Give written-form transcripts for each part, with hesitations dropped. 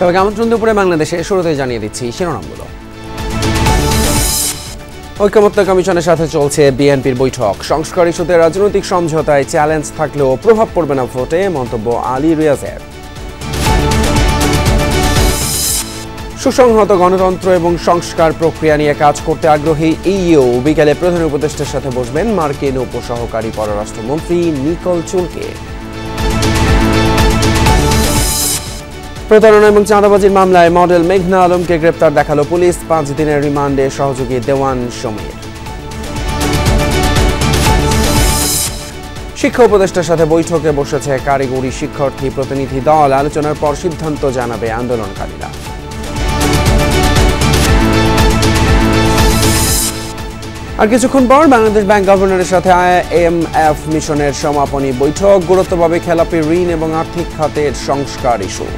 সবাইকে আমন্ত্রণ দুপুরে বাংলাদেশে শুরুতেই জানিয়ে দিচ্ছি শিরোনামগুলো। ঐকমত্য কমিশনের সাথে চলছে বিএনপির বৈঠক। সংস্কার ইস্যুতে রাজনৈতিক সমঝোতায় চ্যালেঞ্জ থাকলেও প্রভাব পড়বে না ভোটে, মন্তব্য আলী রিয়াজের। সুসংহত গণতন্ত্র এবং সংস্কার প্রক্রিয়া নিয়ে কাজ করতে আগ্রহী ইইউ। বিকেলে প্রধান উপদেষ্টার সাথে বসবেন মার্কিন উপসহকারী পররাষ্ট্রমন্ত্রী নিকোল চুলকে। প্রতারণা এবং চাঁদাবাজির মামলায় মডেল মেঘনা আলমকে গ্রেপ্তার দেখালো পুলিশ। 5 দিনের রিমান্ডে সহযোগী দেওয়ান সমীর। শিক্ষা উপদেষ্টার সাথে বৈঠকে বসেছে কারিগরি শিক্ষার্থী প্রতিনিধি দল। আলোচনার পর সিদ্ধান্ত জানাবে আন্দোলনকারীরা। আর কিছুক্ষণ পর বাংলাদেশ ব্যাংক গভর্নরের সাথে IMF মিশনের সমাপনী বৈঠক। গুরুত্ব পাবে খেলাপি ঋণ এবং আর্থিক খাতের সংস্কার ইস্যু।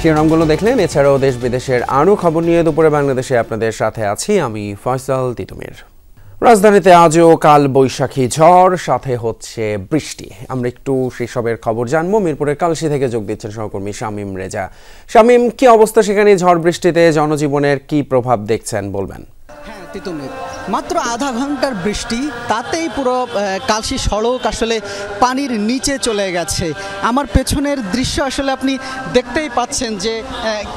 শিরোনামগুলো দেখলেন। এছাড়াও দেশ বিদেশের আরও খবর নিয়ে দুপুরে বাংলাদেশে আপনাদের সাথে আছি আমি ফয়সাল তিতুমির। রাজধানীতে আজও কাল বৈশাখী ঝড়, সাথে হচ্ছে বৃষ্টি। আমরা একটু সেসবের খবর জানবো। মিরপুরের কালশি থেকে যোগ দিচ্ছেন সহকর্মী শামীম রেজা। শামীম, কি অবস্থা সেখানে? ঝড় বৃষ্টিতে জনজীবনের কি প্রভাব দেখছেন বলবেন? হ্যাঁ তিতুমির, মাত্র আধা ঘন্টার বৃষ্টি, তাতেই পুরো কালশি সড়ক আসলে পানির নিচে চলে গেছে। আমার পেছনের দৃশ্য আসলে আপনি দেখতেই পাচ্ছেন যে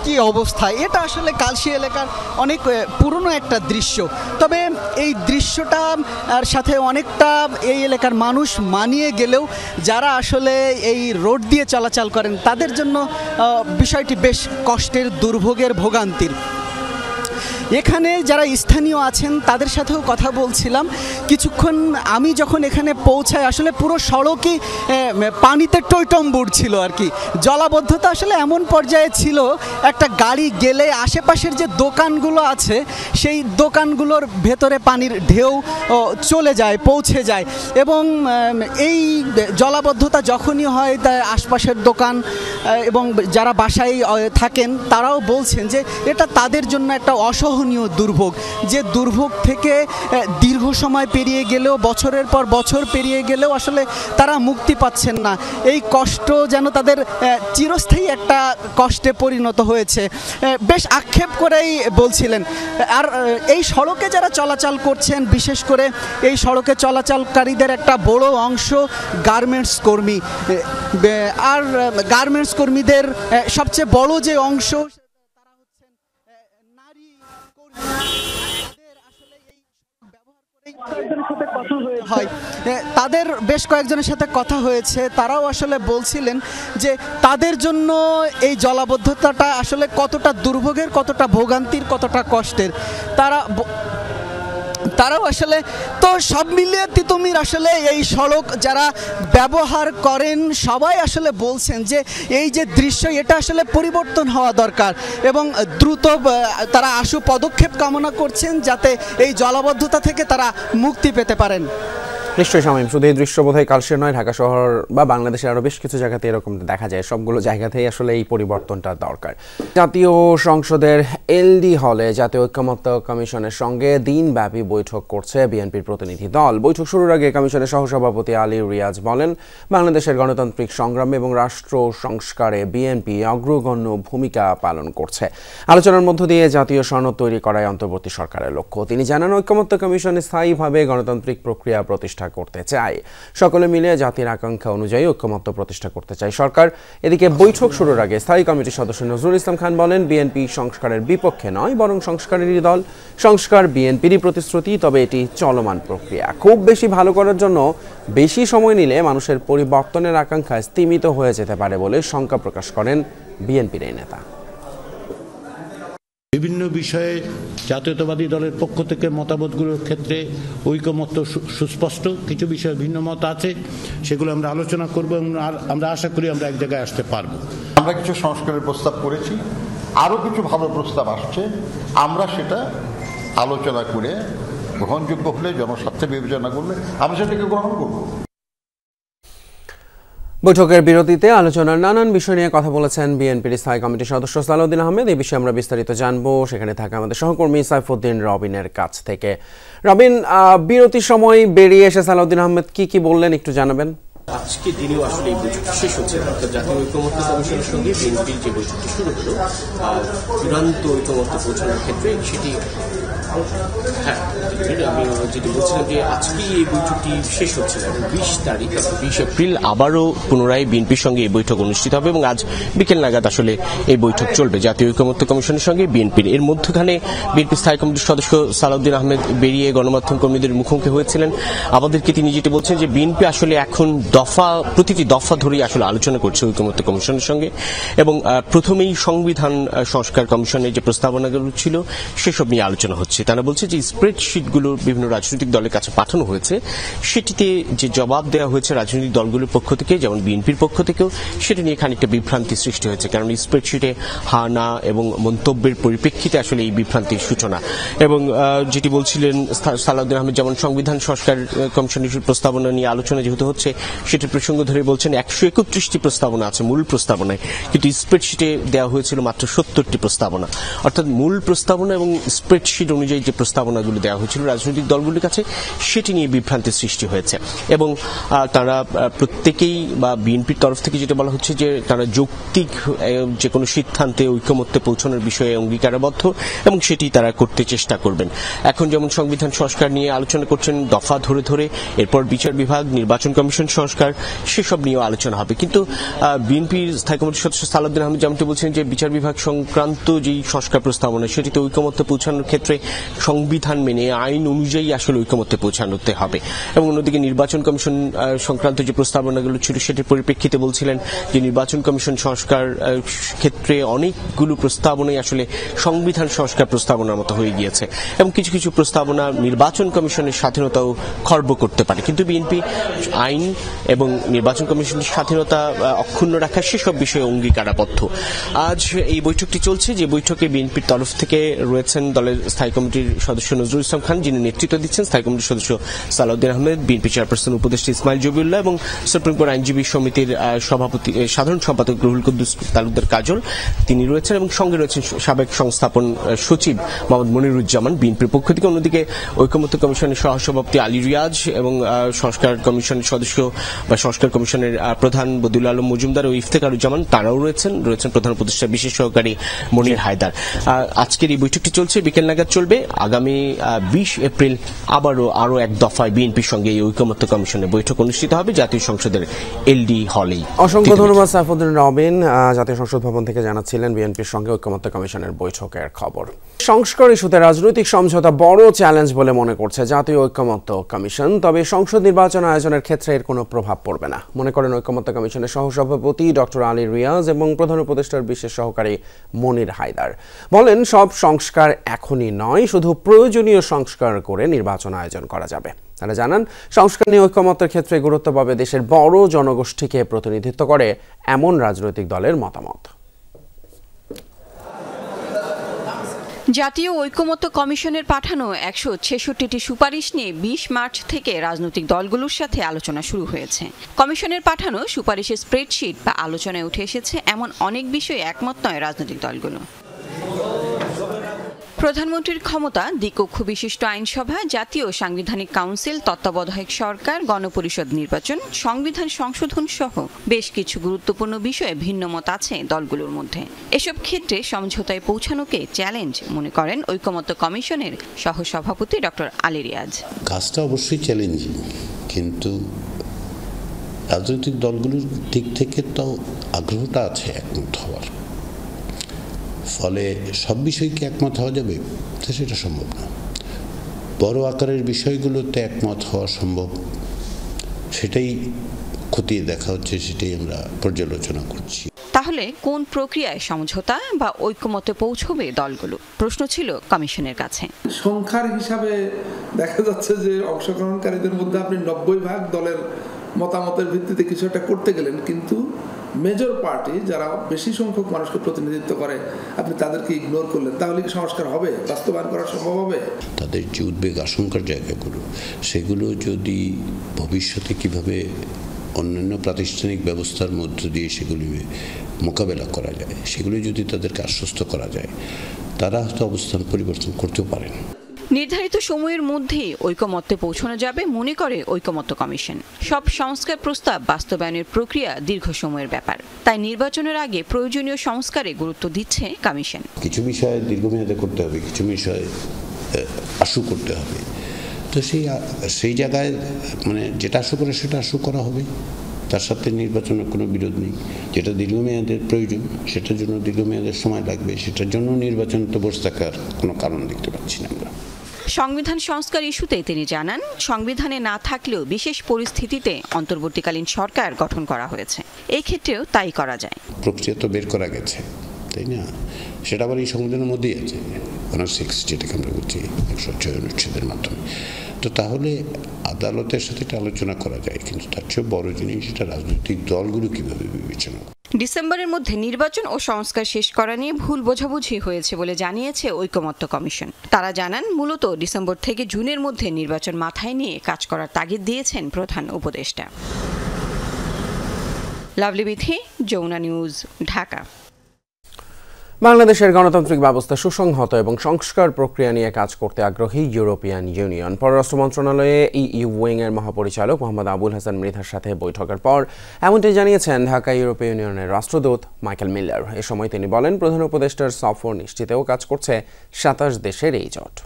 কি অবস্থা। এটা আসলে কালশি এলাকার অনেক পুরনো একটা দৃশ্য। তবে এই দৃশ্যটা সাথে অনেকটা এই এলাকার মানুষ মানিয়ে গেলেও যারা আসলে এই রোড দিয়ে চলাচল করেন তাদের জন্য বিষয়টি বেশ কষ্টের, দুর্ভোগের, ভোগান্তির। এখানে যারা স্থানীয় আছেন তাদের সাথেও কথা বলছিলাম। কিছুক্ষণ আমি যখন এখানে পৌঁছাই আসলে পুরো সড়কই পানিতে টইটম্বুর ছিল আর কি। জলাবদ্ধতা আসলে এমন পর্যায়ে ছিল, একটা গাড়ি গেলে আশেপাশের যে দোকানগুলো আছে সেই দোকানগুলোর ভেতরে পানির ঢেউ চলে যায়, পৌঁছে যায়। এবং এই জলাবদ্ধতা যখনই হয় তা আশপাশের দোকান এবং যারা বাসায় থাকেন তারাও বলছেন যে এটা তাদের জন্য একটা অসহনীয় দুর্ভোগ, যে দুর্ভোগ থেকে দীর্ঘ সময় পেরিয়ে গেলেও, বছরের পর বছর পেরিয়ে গেলেও আসলে তারা মুক্তি পাচ্ছেন না। এই কষ্ট যেন তাদের চিরস্থায়ী একটা কষ্টে পরিণত হয়েছে, বেশ আক্ষেপ করেই বলছিলেন। আর এই সড়কে যারা চলাচল করছেন, বিশেষ করে এই সড়কে চলাচলকারীদের একটা বড় অংশ গার্মেন্টস কর্মী। আর গার্মেন্টস কর্মীদের সবচেয়ে বড় যে অংশ তারা হচ্ছেন নারী কর্মী। তাদের বেশ কয়েকজনের সাথে কথা হয়েছে, তারাও আসলে বলছিলেন যে তাদের জন্য এই জলাবদ্ধতাটা আসলে কতটা দুর্ভোগের, কতটা ভোগান্তির, কতটা কষ্টের। তারাও আসলে তো সব মিলিয়ে তিতুমির আসলে এই সড়ক যারা ব্যবহার করেন সবাই আসলে বলছেন যে এই যে দৃশ্য, এটা আসলে পরিবর্তন হওয়া দরকার এবং দ্রুত তারা আশু পদক্ষেপ কামনা করছেন যাতে এই জলাবদ্ধতা থেকে তারা মুক্তি পেতে পারেন। নিশ্চয়ই শামীম, শুধু এই দৃশ্য বোধহয় কালশির নয়, ঢাকা শহর বা বাংলাদেশের আরও বেশ কিছু জায়গাতে এরকম দেখা যায়। সবগুলো জায়গাতেই আসলে এই পরিবর্তনটা দরকার। জাতীয় সংসদের এলডি হলে জাতীয় ঐকমত্য কমিশনের সঙ্গে দিনব্যাপী বৈঠক করছে বিএনপির প্রতিনিধি দল। বৈঠক শুরুর আগে কমিশনের সহসভাপতি আলী রিয়াজ বলেন, বাংলাদেশের গণতান্ত্রিক সংগ্রামে এবং রাষ্ট্র সংস্কারে বিএনপি অগ্রগণ্য ভূমিকা পালন করছে। আলোচনার মধ্য দিয়ে জাতীয় সনদ তৈরি করাই অন্তর্বর্তী সরকারের লক্ষ্য। তিনি জানান, ঐকমত্য কমিশন স্থায়ীভাবে গণতান্ত্রিক প্রক্রিয়া প্রতিষ্ঠা করতে চায়। সকলে মিলে জাতির আকাঙ্ক্ষা অনুযায়ী ঐকমত্য প্রতিষ্ঠা করতে চায় সরকার। এদিকে বৈঠক শুরুর আগে স্থায়ী কমিটির সদস্য নজরুল ইসলাম খান বলেন, বিএনপি সংস্কারের বিপক্ষে নয়, বরং সংস্কারেরই দল। সংস্কার বিএনপিরই প্রতিশ্রুতি, তবে এটি চলমান প্রক্রিয়া। খুব বেশি ভালো করার জন্য বেশি সময় নিলে মানুষের পরিবর্তনের আকাঙ্ক্ষা স্তিমিত হয়ে যেতে পারে বলে শঙ্কা প্রকাশ করেন বিএনপির এই নেতা। বিভিন্ন বিষয়ে জাতীয়তাবাদী দলের পক্ষ থেকে মতামতগুলোর ক্ষেত্রে ঐকমত্য সুস্পষ্ট। কিছু বিষয়ে ভিন্ন মত আছে, সেগুলো আমরা আলোচনা করব এবং আমরা আশা করি আমরা এক জায়গায় আসতে পারবো। আমরা কিছু সংস্কারের প্রস্তাব করেছি, আরও কিছু ভালো প্রস্তাব আসছে। আমরা সেটা আলোচনা করে গ্রহণযোগ্য হলে, জনস্বার্থে বিবেচনা করলে আমরা সেটাকে গ্রহণ করব। বৈঠকের বিরতিতে আলোচনার নানান বিষয় নিয়ে কথা বলেছেন বিএনপির স্থায়ী কমিটির সদস্য সালাউদ্দিন আহমেদ। এই বিষয়ে আমরা বিস্তারিত জানবো সেখানে থাকা আমাদের সহকর্মী সাইফুদ্দিন রবিনের কাছ থেকে। রবিন, বিরতির সময় বেরিয়ে এসে সালাউদ্দিন আহমেদ কি বললেন একটু জানাবেন? আজকে দিনেও আসলে এই বৈঠকটি শেষ হচ্ছে, অর্থাৎ জাতীয় ঐকমত্য কমিশনের সঙ্গে বিএনপির যে বৈঠকটি শুরু হলো চূড়ান্ত ঐকমত্য পৌঁছানোর ক্ষেত্রে সেটি আমি যেটি বলছিলাম যে আজকেই এই বৈঠকটি শেষ হচ্ছে এবং 20 তারিখ 20 এপ্রিল আবারও পুনরায় বিএনপির সঙ্গে এই বৈঠক অনুষ্ঠিত হবে এবং আজ বিকেল নাগাদ আসলে এই বৈঠক চলবে জাতীয় ঐকমত্য কমিশনের সঙ্গে বিএনপির। এর মধ্যখানে বিএনপি স্থায়ী কমিটির সদস্য সালাউদ্দিন আহমেদ বেরিয়ে গণমাধ্যম কর্মীদের মুখোমুখি হয়েছিলেন। আমাদেরকে তিনি যেটি বলছেন যে বিএনপি আসলে এখন প্রতিটি দফা ধরেই আসলে আলোচনা করছে ঐকমত্য কমিশনের সঙ্গে এবং প্রথমেই সংবিধান সংস্কার কমিশনের যে প্রস্তাবনাগুলো ছিল সেসব নিয়ে আলোচনা হচ্ছে। তারা বলছে যে স্প্রেডশিটগুলো বিভিন্ন রাজনৈতিক দলের কাছে পাঠানো হয়েছে, সেটিতে যে জবাব দেওয়া হয়েছে রাজনৈতিক দলগুলোর পক্ষ থেকে যেমন বিএনপির পক্ষ থেকেও সেটা নিয়ে খানিকটা বিভ্রান্তি সৃষ্টি হয়েছে, কারণ স্প্রেডশিটে হা না এবং মন্তব্যের পরিপ্রেক্ষিতে আসলে এই বিভ্রান্তির সূচনা। এবং যেটি বলছিলেন সালাউদ্দিন আহমেদ, যেমন সংবিধান সংস্কার কমিশনের প্রস্তাবনা নিয়ে আলোচনা যেহেতু হচ্ছে সেটির প্রসঙ্গ ধরে বলছেন 131টি প্রস্তাবনা আছে মূল প্রস্তাবনায়, কিন্তু স্প্রেডশিটে দেওয়া হয়েছিল মাত্র 70টি প্রস্তাবনা। অর্থাৎ মূল প্রস্তাবনা এবং স্প্রেডশিট অনুযায়ী যে প্রস্তাবনাগুলো দেওয়া হয়েছিল রাজনৈতিক দলগুলির কাছে সেটি নিয়ে বিভ্রান্তির সৃষ্টি হয়েছে এবং তারা প্রত্যেকেই বা বিএনপির তরফ থেকে যেটা বলা হচ্ছে যে তারা যৌক্তিক যে কোনো সিদ্ধান্তে ঐকমত্যে পৌঁছানোর বিষয়ে অঙ্গীকারবদ্ধ এবং সেটি তারা করতে চেষ্টা করবেন। এখন যেমন সংবিধান সংস্কার নিয়ে আলোচনা করছেন দফা ধরে ধরে, এরপর বিচার বিভাগ, নির্বাচন কমিশন সংস্কার, সেসব নিয়েও আলোচনা হবে। কিন্তু বিএনপির স্থায়ী কমিটির সদস্য সালাউদ্দিন আহমেদ যেমনটি বলছেন যে বিচার বিভাগ সংক্রান্ত যেই সংস্কার প্রস্তাবনা সেটিতে ঐকমত্যে পৌঁছানোর ক্ষেত্রে সংবিধান মেনে আইন অনুযায়ী আসলে ঐকমত্যে পৌঁছানোতে হবে এবং অন্যদিকে নির্বাচন কমিশন সংক্রান্ত যে প্রস্তাবনাগুলো ছিল সেটির পরিপ্রেক্ষিতে বলছিলেন যে নির্বাচন কমিশন সংস্কার ক্ষেত্রে অনেকগুলো প্রস্তাবনাই আসলে সংবিধান সংস্কার প্রস্তাবনার মতো হয়ে গিয়েছে এবং কিছু কিছু প্রস্তাবনা নির্বাচন কমিশনের স্বাধীনতাও খর্ব করতে পারে, কিন্তু বিএনপি আইন এবং নির্বাচন কমিশনের স্বাধীনতা অক্ষুণ্ণ রাখার সেসব বিষয়ে অঙ্গীকারাবদ্ধ। আজ এই বৈঠকটি চলছে, যে বৈঠকে বিএনপির তরফ থেকে রয়েছেন দলের স্থায়ী কমিটির সদস্য নজরুল ইসলাম খান যিনি নেতৃত্ব দিচ্ছেন, স্থায়ী কমিটির সদস্য সালাউদ্দিন আহমেদ, বিএনপি চেয়ারপারসন উপদেষ্টা ইসমাইল জবিউল্লাহ এবং সুপ্রিম কোর্ট আইনজীবী সমিতির সভাপতি সাধারণ সম্পাদক রুহুল কুদ্দুস তালুকদার কাজল তিনি রয়েছেন এবং সঙ্গে রয়েছেন সাবেক সংস্থাপন সচিব মোহাম্মদ মনিরুজ্জামান বিএনপির পক্ষ থেকে। অন্যদিকে ঐকমত্য কমিশনের সহসভাপতি আলী রিয়াজ এবং সংস্কার কমিশনের সদস্য বা সংস্কার কমিশনের প্রধান বদিউল আলম মজুমদার ও ইফতেখারুজ্জামান তারাও রয়েছেন প্রধান উপদেষ্টা বিশেষ সহকারী মনির হায়দার। আজকের এই বৈঠকটি চলছে, বিকেল নাগাদ চলবে। আগামী 20 এপ্রিল আরো এক দফায় বিএনপির সঙ্গে এই ঐকমত্য কমিশনের বৈঠক অনুষ্ঠিত হবে জাতীয় সংসদের এলডি হলেই। অসংখ্য ধন্যবাদ সাইফুদ্দিন রবিন, জাতীয় সংসদ ভবন থেকে জানাচ্ছিলেন বিএনপির সঙ্গে ঐকমত্য কমিশনের বৈঠকের খবর। সংস্কার ইস্যুতে রাজনৈতিক সমঝোতা বড় চ্যালেঞ্জ বলে মনে করছে জাতীয় ঐকমত্য কমিশন, তবে সংসদ নির্বাচন আয়োজনের ক্ষেত্রে এর কোনো প্রভাব পড়বে না মনে করেন ঐকমত্য কমিশনের সহসভাপতি ডক্টর আলী রিয়াজ এবং প্রধান উপদেষ্টার বিশেষ সহকারী মনির হায়দার। বলেন সব সংস্কার এখনই নয়, শুধু প্রয়োজনীয় সংস্কার করে নির্বাচন আয়োজন করা যাবে। তারা জানান সংস্কার নিয়ে ঐকমত্যের ক্ষেত্রে গুরুত্ব পাবে দেশের বড় জনগোষ্ঠীকে প্রতিনিধিত্ব করে এমন রাজনৈতিক দলের মতামত। জাতীয় ঐকমত্য কমিশনের পাঠানো 166টি সুপারিশ নিয়ে 20 মার্চ থেকে রাজনৈতিক দলগুলোর সাথে আলোচনা শুরু হয়েছে। কমিশনের পাঠানো সুপারিশের স্প্রেডশিট বা আলোচনায় উঠে এসেছে এমন অনেক বিষয়ে একমত নয় রাজনৈতিক দলগুলো। প্রধানমন্ত্রীর ক্ষমতা, দ্বিকক্ষ বিশিষ্ট আইনসভা, জাতীয় সাংবিধানিক কাউন্সিল, তত্ত্বাবধায়ক সরকার, গণপরিষদ নির্বাচন, সংবিধান সংশোধন সহ বেশ কিছু গুরুত্বপূর্ণ বিষয়ে ভিন্নমত আছে দলগুলোর মধ্যে। এসব ক্ষেত্রে সমঝোতায় পৌঁছানোকে চ্যালেঞ্জ মনে করেন ঐকমত্য কমিশনের সহসভাপতি ডক্টর আলী রিয়াজ। কাজটা অবশ্যই চ্যালেঞ্জিং, কিন্তু রাজনৈতিক দলগুলোর দিক থেকে তো আগ্রহটা আছে একমত হওয়ার, ফলে সব বিষয়কে একমত হওয়া যাবে তো সেটা সম্ভব না। বড় আকারের বিষয়গুলোতে একমত হওয়া সম্ভব, সেটাই খতিয়ে দেখা হচ্ছে, সেটাই আমরা পর্যালোচনা করছি। তাহলে কোন প্রক্রিয়ায় সমঝোতা বা ঐকমত্যে পৌঁছবে দলগুলো, প্রশ্ন ছিল কমিশনের কাছে। সংখ্যার হিসাবে দেখা যাচ্ছে যে অংশগ্রহণকারীদের মধ্যে আপনি 90% দলের মতামতের ভিত্তিতে কিছু একটা করতে গেলেন, কিন্তু মেজর পার্টি যারা বেশি সংখ্যক মানুষকে প্রতিনিধিত্ব করে আপনি তাদেরকে ইগনোর করলেন, তাহলে কি সংস্কার হবে, বাস্তবায়ন করা সম্ভব হবে? তাদের যে উদ্বেগ আশঙ্কার জায়গাগুলো, সেগুলো যদি ভবিষ্যতে কিভাবে অন্যান্য প্রাতিষ্ঠানিক ব্যবস্থার মধ্য দিয়ে সেগুলি মোকাবেলা করা যায়, সেগুলি যদি তাদেরকে আশ্বস্ত করা যায়, তারা হয়তো অবস্থান পরিবর্তন করতেও পারেন। নির্ধারিত সময়ের মধ্যেই ঐকমত্যে পৌঁছানো যাবে মনে করে ঐকমত্য কমিশন। সব সংস্কার প্রস্তাব বাস্তবায়নের প্রক্রিয়া দীর্ঘ সময়ের ব্যাপার, তাই নির্বাচনের আগে প্রয়োজনীয় সংস্কারে গুরুত্ব দিচ্ছে কমিশন। কিছু বিষয়ে দীর্ঘমেয়াদে করতে হবে, কিছু বিষয়ে আশু করতে হবে। তো সেই জায়গায় মানে যেটা আশু করে সেটা আশু করা হবে, তার সাথে নির্বাচনের কোনো বিরোধ নেই। যেটা দীর্ঘমেয়াদের প্রয়োজন সেটার জন্য দীর্ঘমেয়াদের সময় লাগবে, সেটার জন্য নির্বাচন তো বসে থাকার কোনো কারণ দেখতে পাচ্ছি না আমরা। সংবিধান সংস্কার ইস্যুতে তিনি জানান, সংবিধানে না থাকলেও বিশেষ পরিস্থিতিতে অন্তর্বর্তীকালীন সরকার গঠন করা হয়েছে, এই ক্ষেত্রেও তাই করা যায়। প্রক্রিয়া তো বের করা গেছে, তাই না? সেটা আবার এই সংবিধানের মধ্যেই আছে, 106 যেটাকে আমরা বলছি 106 অনুচ্ছেদের মাধ্যমে। তো তাহলে আদালতের সাথে এটা আলোচনা করা যায়, কিন্তু তার চেয়ে বড় জিনিস সেটা রাজনৈতিক দলগুলো কিভাবে বিবেচনা করে। ডিসেম্বরের মধ্যে নির্বাচন ও সংস্কার শেষ করা নিয়ে ভুল বোঝাবুঝি হয়েছে বলে জানিয়েছে ঐকমত্য কমিশন। তারা জানান, মূলত ডিসেম্বর থেকে জুনের মধ্যে নির্বাচন মাথায় নিয়ে কাজ করার তাগিদ দিয়েছেন প্রধান উপদেষ্টা। লাভলি বিথি, যমুনা নিউজ, ঢাকা। বাংলাদেশের গণতান্ত্রিক ব্যবস্থা সুসংহত এবং সংস্কার প্রক্রিয়া নিয়ে কাজ করতে আগ্রহী ইউরোপিয়ান ইউনিয়ন। পররাষ্ট্র মন্ত্রণালয়ে ইইউ উইং এর মহাপরিচালক মোহাম্মদ আবুল হাসান মৃধার সাথে বৈঠকের পর এমনটাই জানিয়েছেন ঢাকা ইউরোপীয় ইউনিয়নের রাষ্ট্রদূত মাইকেল মিলার। এ সময় তিনি বলেন, প্রধান উপদেষ্টার সফর নিশ্চিতেও কাজ করছে 27 দেশের এই জোট।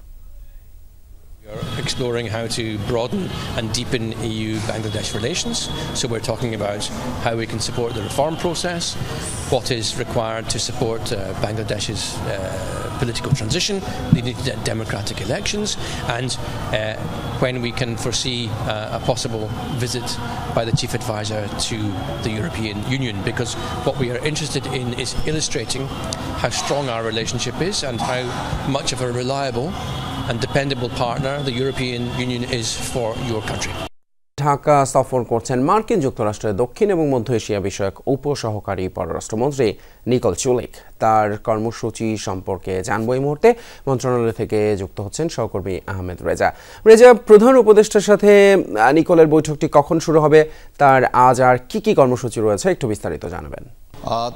We are exploring how to broaden and deepen EU-Bangladesh relations. So we're talking about how we can support the reform process, what is required to support Bangladesh's political transition, leading to democratic elections, and when we can foresee a possible visit by the Chief Advisor to the European Union, because what we are interested in is illustrating how strong our relationship is and how much of a reliable and dependable partner the European Union is for your country. Dhaka সফর করছেন মার্কিন যুক্তরাষ্ট্রের দক্ষিণ এবং মধ্য Asia বিষয়ক উপসহকারী পররাষ্ট্রমন্ত্রী নিকোল চুলিক। তার কর্মসূচি সম্পর্কে জানবো এই মুহূর্তে। মন্ত্রণালয় থেকে যুক্ত হচ্ছেন সহকর্মী আহমেদ রেজা। প্রধান উপদেষ্টার সাথে নিকোলের বৈঠকটি কখন শুরু হবে, তার আজ আর কি কর্মসূচি রয়েছে একটু বিস্তারিত জানাবেন।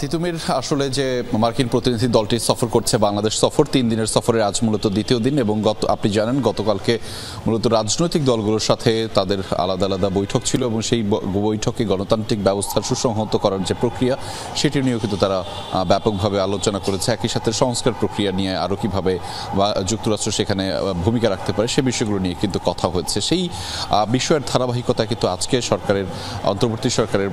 তিতুমির, আসলে যে মার্কিন প্রতিনিধি দলটি সফর করছে, বাংলাদেশ সফর 3 দিনের সফরের আজ মূলত দ্বিতীয় দিন, এবং আপনি জানেন গতকালকে মূলত রাজনৈতিক দলগুলোর সাথে তাদের আলাদা আলাদা বৈঠক ছিল, এবং সেই বৈঠকে গণতান্ত্রিক ব্যবস্থার সুসংহত করার যে প্রক্রিয়া সেটি নিয়েও কিন্তু তারা ব্যাপকভাবে আলোচনা করেছে। একই সাথে সংস্কার প্রক্রিয়া নিয়ে আরও কীভাবে যুক্তরাষ্ট্র সেখানে ভূমিকা রাখতে পারে সে বিষয়গুলো নিয়ে কিন্তু কথা হয়েছে। সেই বিষয়ের ধারাবাহিকতা কিন্তু আজকে অন্তর্বর্তী সরকারের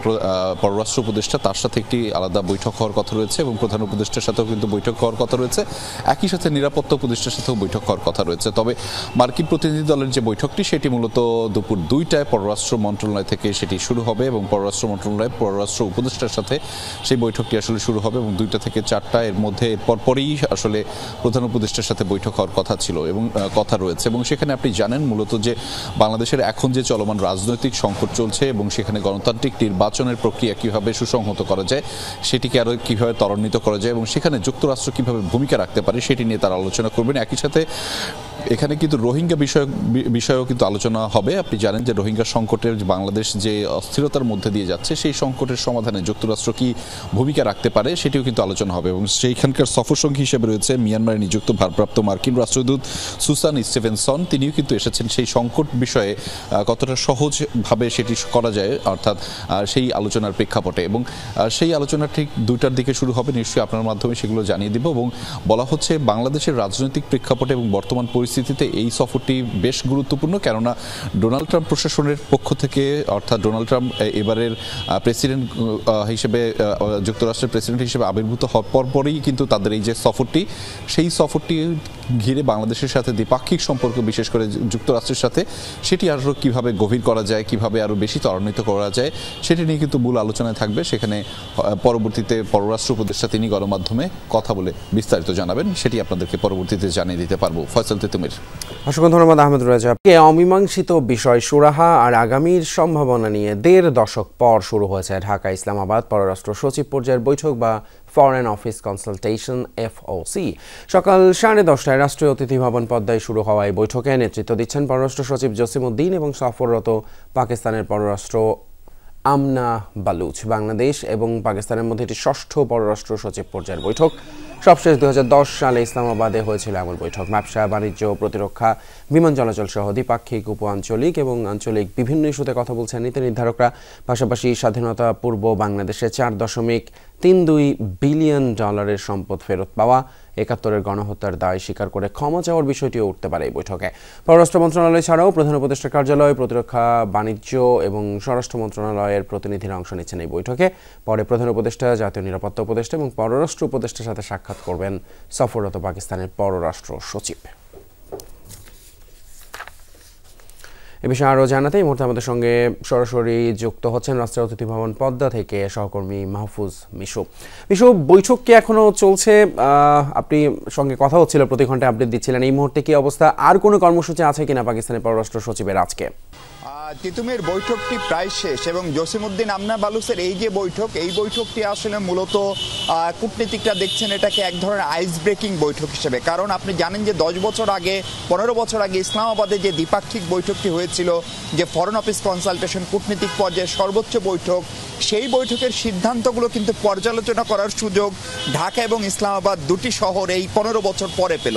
পররাষ্ট্র উপদেষ্টা, তার সাথে একটি আলাদা বৈঠক হওয়ার কথা রয়েছে, এবং প্রধান উপদেষ্টার সাথেও কিন্তু বৈঠক হওয়ার কথা রয়েছে। একই সাথে নিরাপত্তা উপদেষ্টার সাথেও বৈঠক হওয়ার কথা রয়েছে। তবে মার্কিন প্রতিনিধি দলের যে বৈঠকটি সেটি মূলত দুপুর 2টায় পররাষ্ট্র মন্ত্রণালয় থেকে সেটি শুরু হবে, এবং পররাষ্ট্র মন্ত্রণালয় পররাষ্ট্র উপদেষ্টার সাথে সেই বৈঠকটি আসলে শুরু হবে, এবং 2টা থেকে 4টা এর মধ্যে পরপরই আসলে প্রধান উপদেষ্টার সাথে বৈঠক হওয়ার কথা ছিল এবং কথা রয়েছে। এবং সেখানে আপনি জানেন মূলত যে বাংলাদেশের এখন যে চলমান রাজনৈতিক সংকট চলছে, এবং সেখানে গণতান্ত্রিক নির্বাচনের প্রক্রিয়া কিভাবে সুসংহত করা যায়, সেটিকে আরও কীভাবে ত্বরান্বিত করা যায়, এবং সেখানে যুক্তরাষ্ট্র কীভাবে ভূমিকা রাখতে পারে সেটি নিয়ে তারা আলোচনা করবেন। একই সাথে এখানে কিন্তু রোহিঙ্গা বিষয়েও কিন্তু আলোচনা হবে। আপনি জানেন যে রোহিঙ্গা সংকটের বাংলাদেশ যে অস্থিরতার মধ্যে দিয়ে যাচ্ছে, সেই সংকটের সমাধানে যুক্তরাষ্ট্র কি ভূমিকা রাখতে পারে সেটিও কিন্তু আলোচনা হবে। এবং সেইখানকার সফরসঙ্গী হিসেবে রয়েছে মিয়ানমারে নিযুক্ত ভারপ্রাপ্ত মার্কিন রাষ্ট্রদূত সুসান স্টিভেনসন। তিনিও কিন্তু এসেছেন সেই সংকট বিষয়ে কতটা সহজভাবে সেটি করা যায়, অর্থাৎ সেই আলোচনার প্রেক্ষাপটে। এবং সেই আলোচনা ঠিক 2টার দিকে শুরু হবে, নিশ্চয়ই আপনার মাধ্যমে সেগুলো জানিয়ে দিব। এবং বলা হচ্ছে বাংলাদেশের রাজনৈতিক প্রেক্ষাপটে এবং বর্তমান পরিস্থিতিতে এই সফরটি বেশ গুরুত্বপূর্ণ, কেননা ডোনাল্ড ট্রাম্প প্রশাসনের পক্ষ থেকে, অর্থাৎ ডোনাল্ড ট্রাম্প এবারের প্রেসিডেন্ট হিসেবে, যুক্তরাষ্ট্রের প্রেসিডেন্ট হিসেবে আবির্ভূত হওয়ার পরপরই কিন্তু তাদের এই যে সফরটি, সেই সফরটি ঘিরে বাংলাদেশের সাথে দ্বিপাক্ষিক সম্পর্ক, বিশেষ করে যুক্তরাষ্ট্রের সাথে, সেটি আরও কীভাবে গভীর করা যায়, কীভাবে আরও বেশি ত্বরান্বিত করা যায়, সেটি নিয়ে কিন্তু মূল আলোচনায় থাকবে। সেখানে পরবর্তীতে পররাষ্ট্র উপদেষ্টা তিনি গণমাধ্যমে কথা বলে বিস্তারিত জানাবেন, সেটি আপনাদেরকে পরবর্তীতে জানিয়ে দিতে পারবো। ফয়সাল তিতুমির। অসংখ্য ধন্যবাদ আহমেদ রেজা। অমীমাংসিত বিষয় সুরাহা আর আগামীর সম্ভাবনা নিয়ে 1.5 দশক পর শুরু হয়েছে ঢাকা ইসলামাবাদ পররাষ্ট্র সচিব পর্যায়ের বৈঠক বা ফরেন অফিস কনসালটেশন FOC। সকাল 10:30টায় রাষ্ট্রীয় অতিথি ভবন পদ্মায় শুরু হওয়া এই বৈঠকে নেতৃত্ব দিচ্ছেন পররাষ্ট্র সচিব জসিম উদ্দিন এবং সফররত পাকিস্তানের পররাষ্ট্র আমনা বালুচ। বাংলাদেশ এবং পাকিস্তানের মধ্যে এটি ষষ্ঠ পররাষ্ট্র সচিব পর্যায়ের বৈঠক। সবশেষ 2010 সালে ইসলামাবাদে হয়েছিল এমন বৈঠক। ব্যবসা, বাণিজ্য, প্রতিরক্ষা, বিমান চলাচল সহ দ্বিপাক্ষিক, উপ-আঞ্চলিক এবং আঞ্চলিক বিভিন্ন ইস্যুতে কথা বলছেন নীতি নির্ধারকরা। পাশাপাশি স্বাধীনতা পূর্ব বাংলাদেশে $4.32 বিলিয়ন সম্পদ ফেরত পাওয়া, 71-এর গণহত্যার দায় স্বীকার করে ক্ষমা চাওয়ার বিষয়টিও উঠতে পারে এই বৈঠকে। পররাষ্ট্র মন্ত্রণালয় ছাড়াও প্রধান উপদেষ্টার কার্যালয়, প্রতিরক্ষা, বাণিজ্য এবং স্বরাষ্ট্র মন্ত্রণালয়ের প্রতিনিধিরা অংশ নিচ্ছেন এই বৈঠকে। পরে প্রধান উপদেষ্টা, জাতীয় নিরাপত্তা উপদেষ্টা এবং পররাষ্ট্র উপদেষ্টার সাথে সাক্ষাৎ করবেন সফররত পাকিস্তানের পররাষ্ট্র সচিব। এ বিষয়ে আরও জানাতে এই মুহূর্তে আমাদের সঙ্গে সরাসরি যুক্ত হচ্ছেন রাষ্ট্রীয় অতিথি ভবন পদ্মা থেকে সহকর্মী মাহফুজ মিশু। মিশু, বৈঠক কি এখনো চলছে? আপনি সঙ্গে কথা হচ্ছিল, প্রতি ঘন্টায় আপডেট দিচ্ছিলেন। এই মুহূর্তে কি অবস্থা? আর কোনো কর্মসূচি আছে কিনা পাকিস্তানের পররাষ্ট্র সচিবের আজকে? তিতুমির বৈঠকটি প্রায় শেষ এবং জসিমউদ্দিন আমনা বালুচের এই যে বৈঠক, এই বৈঠকটি আসলে মূলত কূটনীতিকরা দেখছেন এটাকে এক ধরনের আইস ব্রেকিং বৈঠক হিসেবে। কারণ আপনি জানেন যে 10 বছর আগে, 15 বছর আগে ইসলামাবাদে যে দ্বিপাক্ষিক বৈঠকটি হয়েছিল, যে ফরেন অফিস কনসালটেশন কূটনীতিক পর্যায়ে সর্বোচ্চ বৈঠক, সেই বৈঠকের সিদ্ধান্তগুলো কিন্তু পর্যালোচনা করার সুযোগ ঢাকা এবং ইসলামাবাদ দুটি শহর এই 15 বছর পরে পেল।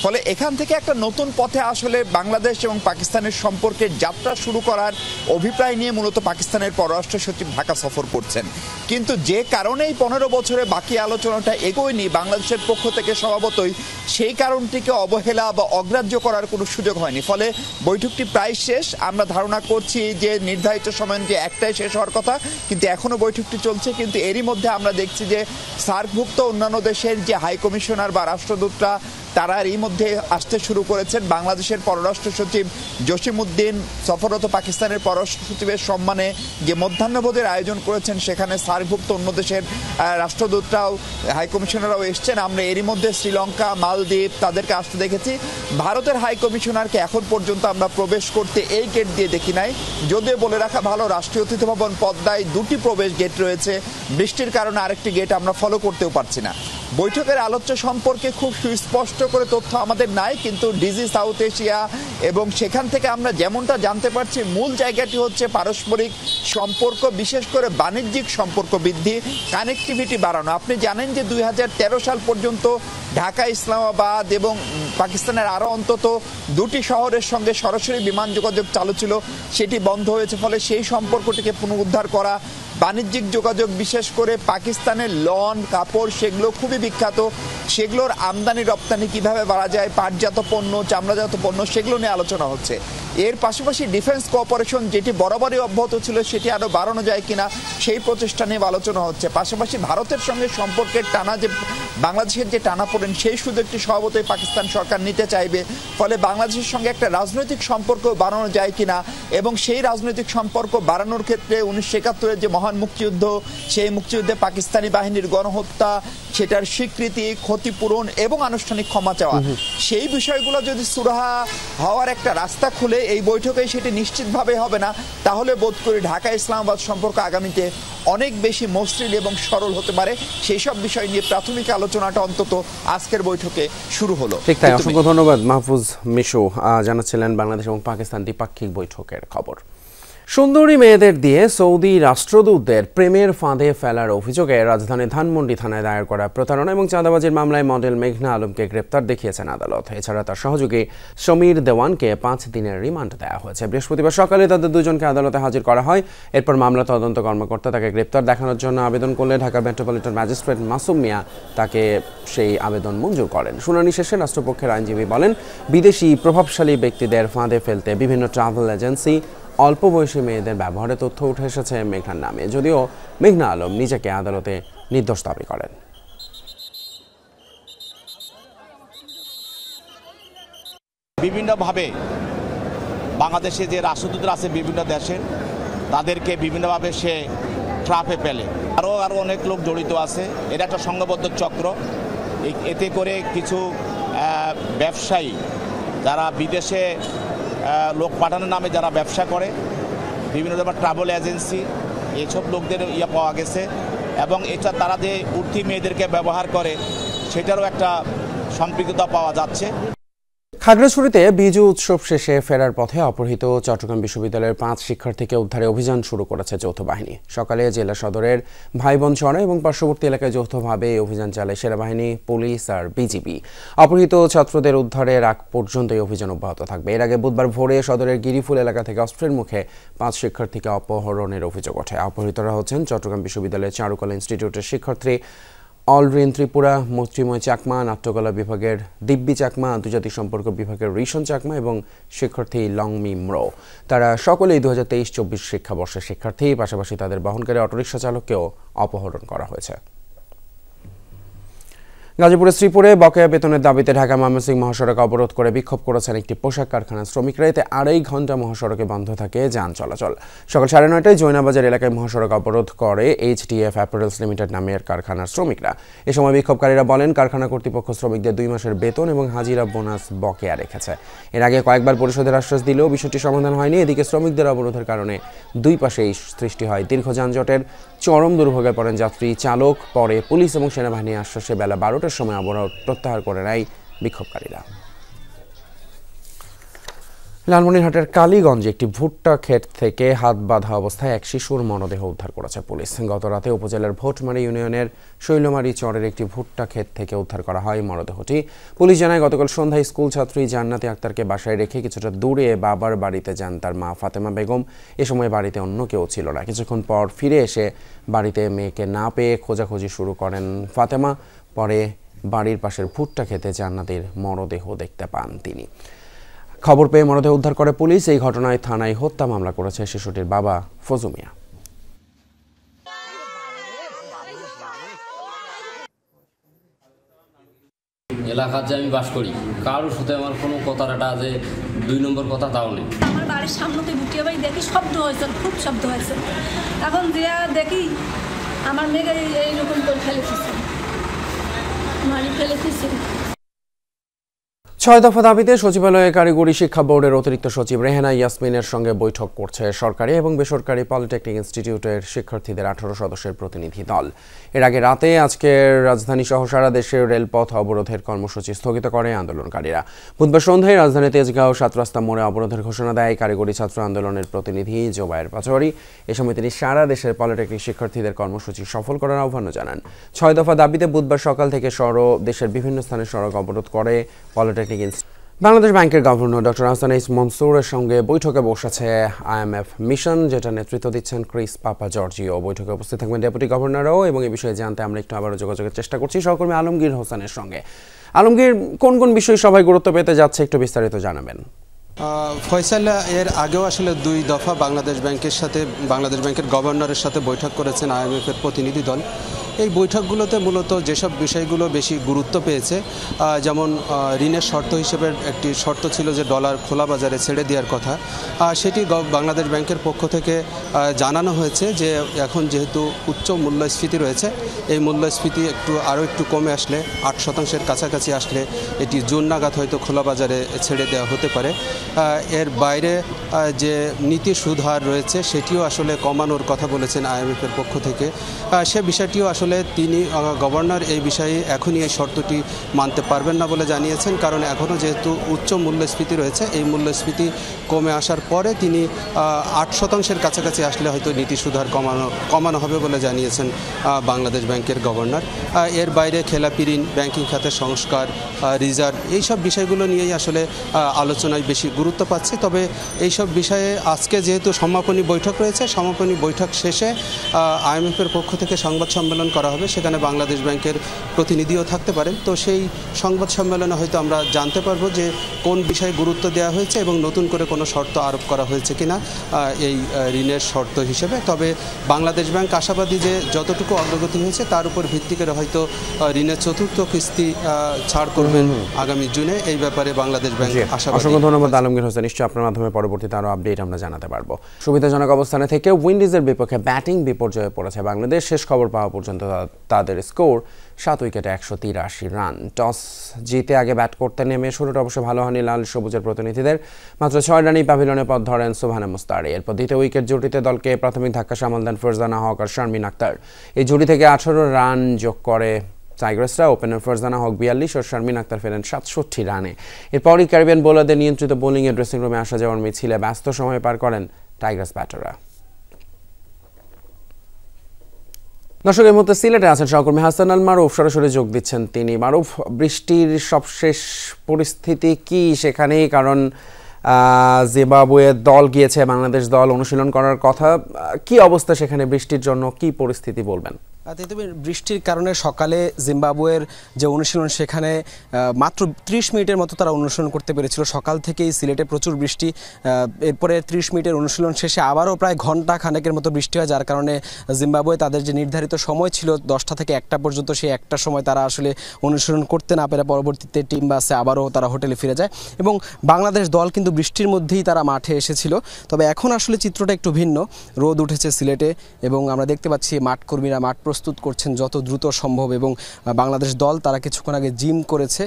ফলে এখান থেকে একটা নতুন পথে আসলে বাংলাদেশ এবং পাকিস্তানের সম্পর্কের যাত্রা শুরু করার অভিপ্রায় নিয়ে মূলত পাকিস্তানের পররাষ্ট্র সচিব ঢাকা সফর করছেন। কিন্তু যে কারণে এই 15 বছরে বাকি আলোচনাটা এগোয়নি বাংলাদেশের পক্ষ থেকে স্বভাবতই, সেই কারণটিকে অবহেলা বা অগ্রাহ্য করার কোনো সুযোগ হয়নি। ফলে বৈঠকটি প্রায় শেষ। আমরা ধারণা করছি যে নির্ধারিত সময় যে একটাই শেষ হওয়ার কথা, কিন্তু এখনো বৈঠকটি চলছে। কিন্তু এরই মধ্যে আমরা দেখছি যে সার্কভুক্ত অন্যান্য দেশের যে হাই কমিশনার বা রাষ্ট্রদূতরা, তারা এই মধ্যে আসতে শুরু করেছেন। বাংলাদেশের পররাষ্ট্র সচিব জসিমউদ্দিন সফররত পাকিস্তানের পররাষ্ট্র সচিবের সম্মানে যে মধ্যাহ্নভোজের আয়োজন করেছেন, সেখানে সার্কভুক্ত অন্য দেশের রাষ্ট্রদূতরাও, হাই কমিশনাররাও এসছেন। আমরা এরই মধ্যে শ্রীলঙ্কা, মালদ্বীপ তাদেরকে আসতে দেখেছি। ভারতের হাই কমিশনারকে এখন পর্যন্ত আমরা প্রবেশ করতে এই গেট দিয়ে দেখি নাই। যদিও বলে রাখা ভালো, রাষ্ট্রীয় অতিথি ভবন পদ্মায় 2টি প্রবেশ গেট রয়েছে। বৃষ্টির কারণে আরেকটি গেট আমরা ফলো করতেও পারছি না। বৈঠকের আলোচ্য সম্পর্কে খুব সুস্পষ্ট করে তথ্য আমাদের নাই, কিন্তু ডিজি সাউথ এশিয়া এবং সেখান থেকে আমরা যেমনটা জানতে পারছি, মূল জায়গাটি হচ্ছে পারস্পরিক সম্পর্ক, বিশেষ করে বাণিজ্যিক সম্পর্ক বৃদ্ধি, কানেক্টিভিটি বাড়ানো। আপনি জানেন যে 2013 সাল পর্যন্ত ঢাকা, ইসলামাবাদ এবং পাকিস্তানের আরও অন্তত 2টি শহরের সঙ্গে সরাসরি বিমান যোগাযোগ চালু ছিল, সেটি বন্ধ হয়েছে। ফলে সেই সম্পর্কটিকে পুনরুদ্ধার করা, বাণিজ্যিক যোগাযোগ, বিশেষ করে পাকিস্তানের লন, কাপড়, সেগুলো খুবই বিখ্যাত। সেগুলোর আমদানি রপ্তানি কিভাবে বাড়া যায়, পাটজাত পণ্য, চামড়াজাত পণ্য, সেগুলো নিয়ে আলোচনা হচ্ছে। এর পাশাপাশি ডিফেন্স কোঅপারেশন যেটি বরাবরই অব্যাহত ছিল, সেটি আরও বাড়ানো যায় কিনা সেই প্রচেষ্টা নিয়ে আলোচনা হচ্ছে। পাশাপাশি ভারতের সঙ্গে সম্পর্কের টানা, যে বাংলাদেশের যে টানাপোড়েন, সেই সুযোগটি স্বভাবতই পাকিস্তান সরকার নিতে চাইবে। ফলে বাংলাদেশের সঙ্গে একটা রাজনৈতিক সম্পর্ক বাড়ানো যায় কিনা, এবং সেই রাজনৈতিক সম্পর্ক বাড়ানোর ক্ষেত্রে 1971-এর যে মহান মুক্তিযুদ্ধ, সেই মুক্তিযুদ্ধে পাকিস্তানি বাহিনীর গণহত্যা, সেটার স্বীকৃতি, ক্ষতিপূরণ এবং আনুষ্ঠানিক ক্ষমা চাওয়া, সেই বিষয়গুলো যদি সুরাহা হওয়ার একটা রাস্তা খুলে এই বৈঠকে সেটি নিশ্চিতভাবে হবে না, তাহলে বোধ করি ঢাকা ইসলামাবাদ সম্পর্ক আগামীতে অনেক বেশি মসৃণ এবং সরল হতে পারে। সেই সব বিষয় নিয়ে প্রাথমিক আলোচনাটা অন্তত আজকের বৈঠকে শুরু হলো। ঠিক তাই, অসংখ্য ধন্যবাদ মাহফুজ মিশু। জানাচ্ছিলেন বাংলাদেশ এবং পাকিস্তান দ্বিপাক্ষিক বৈঠকের খবর। সুন্দরী মেয়েদের দিয়ে সৌদি রাষ্ট্রদূতদের প্রেমের ফাঁদে ফেলার অভিযোগে রাজধানীর ধানমন্ডি থানায় দায়ের করা প্রতারণা এবং চাঁদাবাজির মামলায় মডেল মেঘনা আলমকে গ্রেপ্তার দেখিয়েছেন আদালত। এছাড়া তার সহযোগী সমীর দেওয়ানকে 5 দিনের রিমান্ড দেওয়া হয়েছে। বৃহস্পতিবার সকালে তাদের দুজনকে আদালতে হাজির করা হয়। এরপর মামলা তদন্ত কর্মকর্তা তাকে গ্রেপ্তার দেখানোর জন্য আবেদন করলে ঢাকা মেট্রোপলিটন ম্যাজিস্ট্রেট মাসুম মিয়া তাকে সেই আবেদন মঞ্জুর করেন। শুনানি শেষে রাষ্ট্রপক্ষের আইনজীবী বলেন, বিদেশি প্রভাবশালী ব্যক্তিদের ফাঁদে ফেলতে বিভিন্ন ট্রাভেল এজেন্সি অল্প বয়সী মেয়েদের ব্যবহারে তথ্য উঠে এসেছে মেঘনার নামে, যদিও মেঘনা আলম নিজেকে আদালতে নির্দোষ দাবি করেন। বিভিন্নভাবে বাংলাদেশে যে রাষ্ট্রদূতরা আছে বিভিন্ন দেশে, তাদেরকে বিভিন্নভাবে সে ট্রাপে ফেলে। আরও অনেক লোক জড়িত আছে। এটা একটা সংঘবদ্ধ চক্র। এতে করে কিছু ব্যবসায়ী যারা বিদেশে লোক পাঠানোর নামে যারা ব্যবসা করে, বিভিন্ন ধরনের ট্রাভেল এজেন্সি, এইসব লোকদের পাওয়া গেছে। এবং এটা তারা যে উঠতি মেয়েদেরকে ব্যবহার করে, সেটারও একটা সম্পৃক্ততা পাওয়া যাচ্ছে। খাগড়াছড়িতে বিজু উৎসব শেষে ফেরার পথে অপহৃত চট্টগ্রাম বিশ্ববিদ্যালয়ের 5 শিক্ষার্থীকে উদ্ধারে অভিযান শুরু করেছে যৌথ বাহিনী। সকালে জেলা সদরের ভাইবনচড়া এবং পার্শ্ববর্তী এলাকায় যৌথভাবে অভিযান চালায় সেনাবাহিনী, পুলিশ আর বিজিবি। অপহৃত ছাত্রদের উদ্ধারের আগ পর্যন্ত এই অভিযান অব্যাহত থাকবে। এর আগে বুধবার ভোরে সদরের গিরিফুল এলাকা থেকে অস্ত্রের মুখে 5 শিক্ষার্থীকে অপহরণের অভিযোগ ওঠে। অপহৃতরা হচ্ছেন চট্টগ্রাম বিশ্ববিদ্যালয়ের চারুকলা ইনস্টিটিউটের শিক্ষার্থী অলরিন ত্রিপুরা, মৈত্রীময় চাকমা, নাট্যকলা বিভাগের দিব্যি চাকমা, আন্তর্জাতিক সম্পর্ক বিভাগের রিশন চাকমা এবং শিক্ষার্থী লংমি ম্রো। তারা সকলেই 2023-24 শিক্ষাবর্ষের শিক্ষার্থী। পাশাপাশি তাদের বহনকারী অটোরিকশা চালককেও অপহরণ করা হয়েছে। গাজীপুরের শ্রীপুরে বকেয়া বেতনের দাবিতে ঢাকা ময়মনসিংহ মহাসড়ক অবরোধ করে বিক্ষোভ করেছেন একটি পোশাক কারখানার শ্রমিকরা। এতে 2.5 ঘন্টা মহাসড়কে বন্ধ থাকে যান চলাচল। সকাল 9:30টায় জৈনাবাজার এলাকায় মহাসড়ক অবরোধ করে HDF অ্যাপারেলস লিমিটেড নামের কারখানার শ্রমিকরা। এ সময় বিক্ষোভকারীরা বলেন, কারখানা কর্তৃপক্ষ শ্রমিকদের 2 মাসের বেতন এবং হাজিরা বোনাস বকেয়া রেখেছে। এর আগে কয়েকবার পরিশোধের আশ্বাস দিলেও বিষয়টি সমাধান হয়নি। এদিকে শ্রমিকদের অবরোধের কারণে দুই পাশেই সৃষ্টি হয় দীর্ঘ যানজটের। চরম দুর্ভোগে পড়েন যাত্রী, চালক। পরে পুলিশ এবং সেনাবাহিনীর আশ্বাসে বেলা 12টার সময় অবরোধ প্রত্যাহার করে নেয় বিক্ষোভকারীরা। লালমনিরহাটের কালীগঞ্জে একটি ভুট্টা ক্ষেত থেকে হাত বাঁধা অবস্থায় এক শিশুর মরদেহ উদ্ধার করেছে পুলিশ। গত রাতে উপজেলার ভোটমারি ইউনিয়নের শৈলমারি চরের একটি ভুট্টা ক্ষেত থেকে উদ্ধার করা হয় মরদেহটি। পুলিশ জানায়, গতকাল সন্ধ্যায় স্কুল ছাত্রী জান্নাতি আক্তারকে বাসায় রেখে কিছুটা দূরে বাবার বাড়িতে যান তার মা ফাতেমা বেগম। এ সময় বাড়িতে অন্য কেউ ছিল না। কিছুক্ষণ পর ফিরে এসে বাড়িতে মেয়েকে না পেয়ে খোঁজাখুঁজি শুরু করেন ফাতেমা। পরে বাড়ির পাশের ভুট্টা খেতে জান্নাতের মরদেহ দেখতে পান তিনি। খবর পেয়ে মরদেহ উদ্ধার করে পুলিশ। এই ঘটনায় থানায় হত্যা মামলা করেছে শিশুটির বাবা ফজু মিয়া। এলাকার যে আমি বাস করি, কারোর সাথে আমার কোনো কথাটা যে 2 নম্বর কথা তাও নেই। আমার বাড়ির সামনেতে ভুটিয়া বাড়ি দেখি শব্দ হয়েছে, খুব শব্দ হয়েছে। এখন যে দেখি আমার মেয়েকে এইরকম করে ফেলে দিচ্ছে, মারি ফেলে দিচ্ছে। 6 দফা দাবিতে সচিবালয়ে কারিগরি শিক্ষা বোর্ডের অতিরিক্ত সচিব রেহেনা ইয়াসমিনের সঙ্গে বৈঠক করছে সরকারি এবং বেসরকারি পলিটেকনিক ইনস্টিটিউটের শিক্ষার্থীদের 18 সদস্যের প্রতিনিধি দল। এর আগে রাতে আজকের রাজধানী সহ সারা দেশের রেলপথ অবরোধের কর্মসূচি স্থগিত করে আন্দোলনকারীরা। বুধবার সন্ধ্যায় রাজধানী তেজগাঁও 7 রাস্তা মোড়ে অবরোধের ঘোষণা দেয় কারিগরি ছাত্র আন্দোলনের প্রতিনিধি জোবায়ের পাচোয়ারি। এ সময় তিনি সারা দেশের পলিটেকনিক শিক্ষার্থীদের কর্মসূচি সফল করার আহ্বান জানান। 6 দফা দাবিতে বুধবার সকাল থেকে দেশের বিভিন্ন স্থানে সড়ক অবরোধ করে পলিটেকনিক। বাংলাদেশ ব্যাংকের গভর্নর ডক্টর আহসান এইচ মনসুরের সঙ্গে বৈঠকে বসেছে IMF মিশন, যেটা নেতৃত্ব দিচ্ছেন ক্রিস পাপা জর্জিও। বৈঠকে উপস্থিত থাকবেন ডেপুটি গভর্নরও। এবং এই বিষয়ে জানতে আমরা একটু আবারও যোগাযোগের চেষ্টা করছি সহকর্মী আলমগীর হোসেনের সঙ্গে। আলমগীর, কোন কোন বিষয় সবাই গুরুত্ব পেতে যাচ্ছে একটু বিস্তারিত জানাবেন। ফয়সাল, এর আগেও আসলে 2 দফা বাংলাদেশ ব্যাংকের গভর্নরের সাথে বৈঠক করেছেন IMF এর প্রতিনিধি দল। এই বৈঠকগুলোতে মূলত যেসব বিষয়গুলো বেশি গুরুত্ব পেয়েছে, যেমন ঋণের শর্ত হিসেবে একটি শর্ত ছিল যে ডলার খোলা বাজারে ছেড়ে দেওয়ার কথা, সেটি বাংলাদেশ ব্যাংকের পক্ষ থেকে জানানো হয়েছে যে এখন যেহেতু উচ্চ মূল্যস্ফীতি রয়েছে, এই মূল্যস্ফীতি আরও একটু কমে আসলে 8% কাছাকাছি আসলে এটি জুন নাগাদ হয়তো খোলা বাজারে ছেড়ে দেওয়া হতে পারে। এর বাইরে যে নীতি সুদ হার রয়েছে সেটিও আসলে কমানোর কথা বলেছেন IMF এর পক্ষ থেকে। সে বিষয়টিও আসলে তিনি গভর্নর এই বিষয়ে এখনই এই শর্তটি মানতে পারবেন না বলে জানিয়েছেন, কারণ এখনও যেহেতু উচ্চ মূল্যস্ফীতি রয়েছে, এই মূল্যস্ফীতি কমে আসার পরে তিনি 8% কাছাকাছি আসলে হয়তো নীতি সুদ হার কমানো হবে বলে জানিয়েছেন বাংলাদেশ ব্যাংকের গভর্নর। এর বাইরে খেলাপি ঋণ, ব্যাংকিং খাতের সংস্কার, রিজার্ভ, এইসব বিষয়গুলো নিয়েই আসলে আলোচনায় বেশি গুরুত্ব পাচ্ছে। তবে এইসব বিষয়ে আজকে যেহেতু সমাপনী বৈঠক রয়েছে, সমাপনী বৈঠক শেষে IMF এর পক্ষ থেকে সংবাদ সম্মেলন করা হবে, সেখানে বাংলাদেশ ব্যাংকের প্রতিনিধিও থাকতে পারেন। তো সেই সংবাদ সম্মেলনে হয়তো আমরা জানতে পারবো যে কোন বিষয়ে গুরুত্ব দেওয়া হয়েছে এবং নতুন করে কোনো শর্ত আরোপ করা হয়েছে কিনা এই ঋণের শর্ত হিসেবে। তবে বাংলাদেশ ব্যাংক আশাবাদী যে যতটুকু অগ্রগতি হয়েছে তার উপর ভিত্তি করে হয়তো ঋণের 4র্থ কিস্তি ছাড় করবেন আগামী জুনে। এই ব্যাপারে বাংলাদেশ ব্যাংক আশাবাদী। অসংখ্য ধন্যবাদ আলমগীর হোসেন। নিশ্চয়ই আপনার মাধ্যমে পরবর্তীতে আরও আপডেট আমরা জানাতে পারবো। সুবিধাজনক অবস্থানে থেকে উইন্ডিজের বিপক্ষে ব্যাটিং বিপর্যয়ে পড়েছে বাংলাদেশ। শেষ খবর পাওয়া পর্যন্ত তাদের স্কোর 7 উইকেটে 183 রান। টস জিতে আগে ব্যাট করতে নেমে শুরুটা অবশ্য ভালো হয়নি লাল সবুজের প্রতিনিধিদের। মাত্র 6 রানেই প্যাভিলিয়নে পথ ধরেন সুবহানা মুস্তারি। এরপর দ্বিতীয় উইকেট জুটিতে দলকে প্রাথমিক ধাক্কা সামাল দেন ফারজানা হক আর শারমিন আক্তার। এই জুটি থেকে 18 রান যোগ করে টাইগার্সরা ওপেনার ফারজানা হক 42 ও শারমিন আক্তার ফেলেন 67 রানে। এরপরই ক্যারিবিয়ান বোলারদের নিয়ন্ত্রিত বোলিংয়ে ড্রেসিং রুমে আসা যাওয়ার মিছিলে ব্যস্ত সময় পার করেন টাইগার্স ব্যাটাররা। দর্শক, এই মুহূর্তে সিলেটে আছেন সহকর্মী হাসান আল মারুফ, সরাসরি যোগ দিচ্ছেন তিনি। মারুফ, বৃষ্টির সবশেষ পরিস্থিতি কি সেখানে? কারণ জিম্বাবুয়ের দল গিয়েছে, বাংলাদেশ দল অনুশীলন করার কথা, কি অবস্থা সেখানে? বৃষ্টির জন্য কি পরিস্থিতি বলবেন? বৃষ্টির কারণে সকালে জিম্বাবুয়ের যে অনুশীলন সেখানে মাত্র 30 মিনিটের মতো তারা অনুশীলন করতে পেরেছিল। সকাল থেকেই সিলেটে প্রচুর বৃষ্টি, এরপরে 30 মিনিটের অনুশীলন শেষে আবারও প্রায় ঘন্টা খানেকের মতো বৃষ্টি হয়, যার কারণে জিম্বাবুয়ে তাদের যে নির্ধারিত সময় ছিল 10টা থেকে 1টা পর্যন্ত, সেই 1টার সময় তারা আসলে অনুশীলন করতে না পেরে পরবর্তীতে টিম বাসে আবারও তারা হোটেলে ফিরে যায়। এবং বাংলাদেশ দল কিন্তু বৃষ্টির মধ্যেই তারা মাঠে এসেছিল। তবে এখন আসলে চিত্রটা একটু ভিন্ন, রোদ উঠেছে সিলেটে এবং আমরা দেখতে পাচ্ছি মাঠকর্মীরা মাঠ প্রস্তুত করছেন যত দ্রুত সম্ভব। এবং বাংলাদেশ দল তারা কিছুক্ষণ আগে জিম করেছে,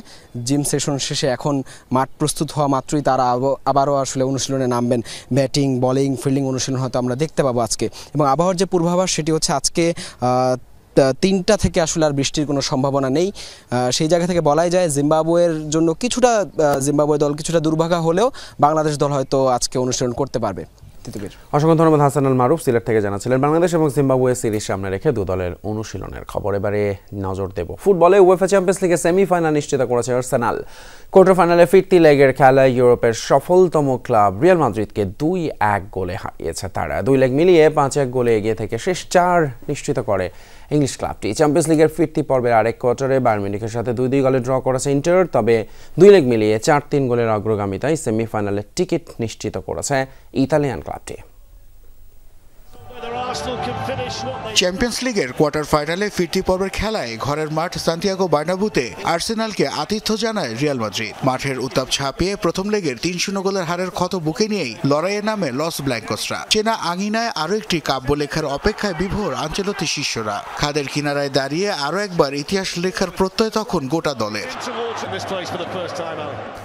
জিম সেশন শেষে এখন মাঠ প্রস্তুত হওয়া মাত্রই তারা আবারও আসলে অনুশীলনে নামবেন। ব্যাটিং, বোলিং, ফিল্ডিং অনুশীলন হয়তো আমরা দেখতে পাবো আজকে। এবং আবহাওয়ার যে পূর্বাভাস সেটি হচ্ছে আজকে 3টা থেকে আসলে আর বৃষ্টির কোনো সম্ভাবনা নেই। সেই জায়গা থেকে বলাই যায় জিম্বাবুয়ের জন্য জিম্বাবুয়ে দল কিছুটা দুর্ভাগা হলেও বাংলাদেশ দল হয়তো আজকে অনুশীলন করতে পারবে। অসংখ্য ধন্যবাদ হাসান আল মারুফ, সিলেট থেকে জানাচ্ছিলেন। বাংলাদেশ এবং জিম্বাবুয়ে সিরিজ সামনে রেখে দু দলের অনুশীলনের খবর এবারে নজর দেব। ফুটবলে উয়েফা চ্যাম্পিয়ন্স লিগের সেমিফাইনাল নিশ্চিত করেছে আর্সেনাল। কোয়ার্টার ফাইনালে ফিরতি লেগের খেলায় ইউরোপের সফলতম ক্লাব রিয়াল মাদ্রিদকে 2-1 গোলে হারিয়েছে তারা। 2 লেগ মিলিয়ে 5-1 গোলে এগিয়ে থেকে শেষ 4 নিশ্চিত করে ইংলিশ ক্লাবটি। চ্যাম্পিয়ন্স লিগের ফিরতি পর্বের আরেক কোয়ার্টারে বায়ার্ন মিউনিখের সাথে 2-2 গোলে ড্র করেছে ইন্টার। তবে 2 লেগ মিলিয়ে 4-3 গোলের অগ্রগামিতায় সেমিফাইনালের টিকিট নিশ্চিত করেছে ইতালিয়ান ক্লাবটি। চ্যাম্পিয়ন্স লিগের কোয়ার্টার ফাইনালে ফিরতি পর্বের খেলায় ঘরের মাঠ সান্তিয়াগো বার্নাব্যুতে আর্সেনালকে আতিথ্য জানায় রিয়াল মাদ্রিদ। মাঠের উত্তাপ ছাপিয়ে প্রথম লেগের 3-0 গোলের হারের ক্ষত বুকে নিয়েই লড়াইয়ে নামে লস ব্ল্যাঙ্কসরা। চেনা আঙিনায় আরও একটি কাব্য লেখার অপেক্ষায় বিভোর আঞ্চেলতি শিষ্যরা। খাদের কিনারায় দাঁড়িয়ে আরও একবার ইতিহাস লেখার প্রত্যয় তখন গোটা দলের।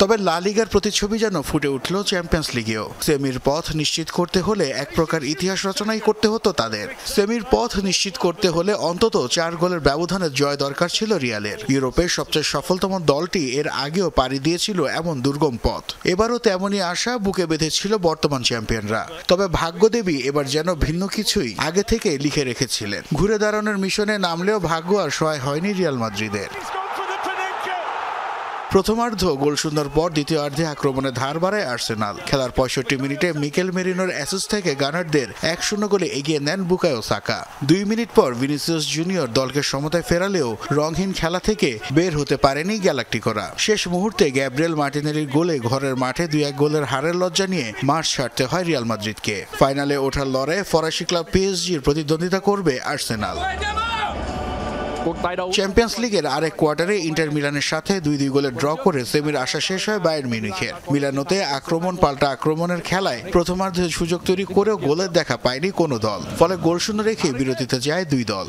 তবে লা লিগার প্রতিচ্ছবি যেন ফুটে উঠল চ্যাম্পিয়ন্স লিগেও। সেমির পথ নিশ্চিত করতে হলে এক প্রকার ইতিহাস রচনাই করতে হতো তাদের। সেমির পথ নিশ্চিত করতে হলে অন্তত 4 গোলের ব্যবধানে জয় দরকার ছিল রিয়ালের। ইউরোপের সবচেয়ে সফলতম দলটি এর আগেও পাড়ি দিয়েছিল এমন দুর্গম পথ। এবারও তেমনই আশা বুকে বেঁধেছিল বর্তমান চ্যাম্পিয়নরা। তবে ভাগ্যদেবী এবার যেন ভিন্ন কিছুই আগে থেকে লিখে রেখেছিলেন। ঘুরে দাঁড়ানোর মিশনে নামলেও ভাগ্য আর সহায় হয়নি রিয়াল মাদ্রিদের। প্রথমার্ধ গোলশূন্যর পর দ্বিতীয়ার্ধে আক্রমণে ধার বাড়ায় আর্সেনাল। খেলার 65 মিনিটে মিকেল মেরিনোর অ্যাসিস্ট থেকে গানারদের 1-0 গোলে এগিয়ে নেন বুকায়ো সাকা। 2 মিনিট পর ভিনিসিয়াস জুনিয়র দলকে সমতায় ফেরালেও রংহীন খেলা থেকে বের হতে পারেনি গ্যালাক্টিকোরা। শেষ মুহূর্তে গ্যাব্রিয়েল মার্টিনেলির গোলে ঘরের মাঠে 2-1 গোলের হারের লজ্জা নিয়ে মাঠ ছাড়তে হয় রিয়াল মাদ্রিদকে। ফাইনালে ওঠার লড়াইয়ে ফরাসি ক্লাব পিএসজির প্রতিদ্বন্দ্বিতা করবে আর্সেনাল। চ্যাম্পিয়ন্স লিগের আরেক কোয়ার্টারে ইন্টার মিলানের সাথে 2-2 গোলে ড্র করে সেমির আশা শেষ হয় বায়ার্ন মিউনিখের। মিলানোতে আক্রমণ পাল্টা আক্রমণের খেলায় প্রথমার্ধে সুযোগ তৈরি করেও গোলের দেখা পায়নি কোনো দল। ফলে গোলশূন্য রেখে বিরতিতে যায় 2 দল।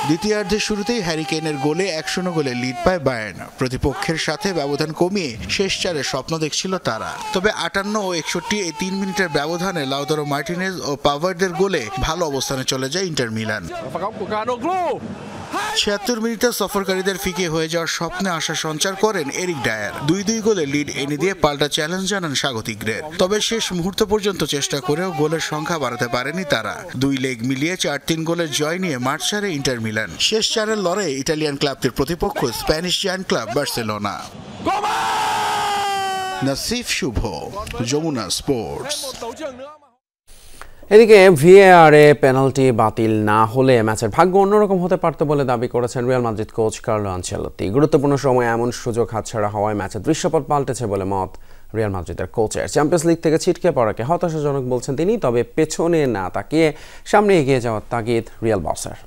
দ্বিতীয়ার্ধের শুরুতেই হ্যারি কেইনের গোলে 1-0 গোলে লিড পায় বায়ার্ন। প্রতিপক্ষের সাথে ব্যবধান কমিয়ে শেষ 4-এ স্বপ্ন দেখছিল তারা। তবে 58 ও 61 এই 3 মিনিটের ব্যবধানে লাউতারো মার্টিনেজ ও পাভার্ডের গোলে ভালো অবস্থানে চলে যায় ইন্টার মিলান। 76 মিনিটে সফরকারীদের ফিকে হয়ে যাওয়ার স্বপ্নে আশা সঞ্চার করেন এরিক ডায়ার। 2-2 গোলে লিড এনে দিয়ে পাল্টা চ্যালেঞ্জ জানান স্বাগতিকদের। তবে শেষ মুহূর্ত পর্যন্ত চেষ্টা করেও গোলের সংখ্যা বাড়াতে পারেনি তারা। 2 লেগ মিলিয়ে 4-3 গোলের জয় নিয়ে মাঠ ছাড়ে ইন্টার মিলান। শেষ 4-এর লড়াইয়ে ইটালিয়ান ক্লাবটির প্রতিপক্ষ Spanish giant club Barcelona. Nasif Shuvo, Jamuna sports. এদিকে ভিএআরে পেনাল্টি বাতিল না হলে ম্যাচের ভাগ্য অন্যরকম হতে পারত বলে দাবি করেছেন Real Madrid coach Carlo Ancelotti. গুরুত্বপূর্ণ সময়ে এমন সুযোগ হাতছাড়া হওয়ায় ম্যাচের দৃশ্যপট পাল্টেছে বলে মত রিয়াল মাদ্রিদের কোচের। চ্যাম্পিয়ন্স লিগ থেকে ছিটকে পড়াকে হতাশাজনক বলছেন তিনি। তবে পেছনে না তাকিয়ে সামনে এগিয়ে যাওয়ার তাগিদ রিয়াল বসের।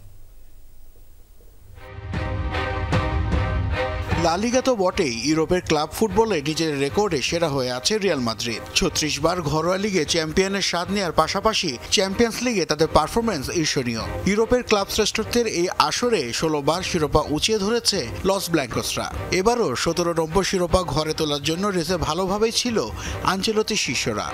লা লিগা তো বটেই, ইউরোপের ক্লাব ফুটবলে নিজের রেকর্ডে সেরা হয়ে আছে রিয়াল মাদ্রিদ। 36 বার ঘরোয়া লিগে চ্যাম্পিয়নের স্বাদ নেওয়ার পাশাপাশি চ্যাম্পিয়ন্স লিগে তাদের পারফরমেন্স ঈর্ষণীয়। ইউরোপের ক্লাব শ্রেষ্ঠত্বের এই আসরে 16 বার শিরোপা উঁচিয়ে ধরেছে লস ব্ল্যাঙ্কসরা। এবারও 17 শিরোপা ঘরে তোলার জন্য রেসে ভালোভাবেই ছিল আনচেলত্তি শিষ্যরা।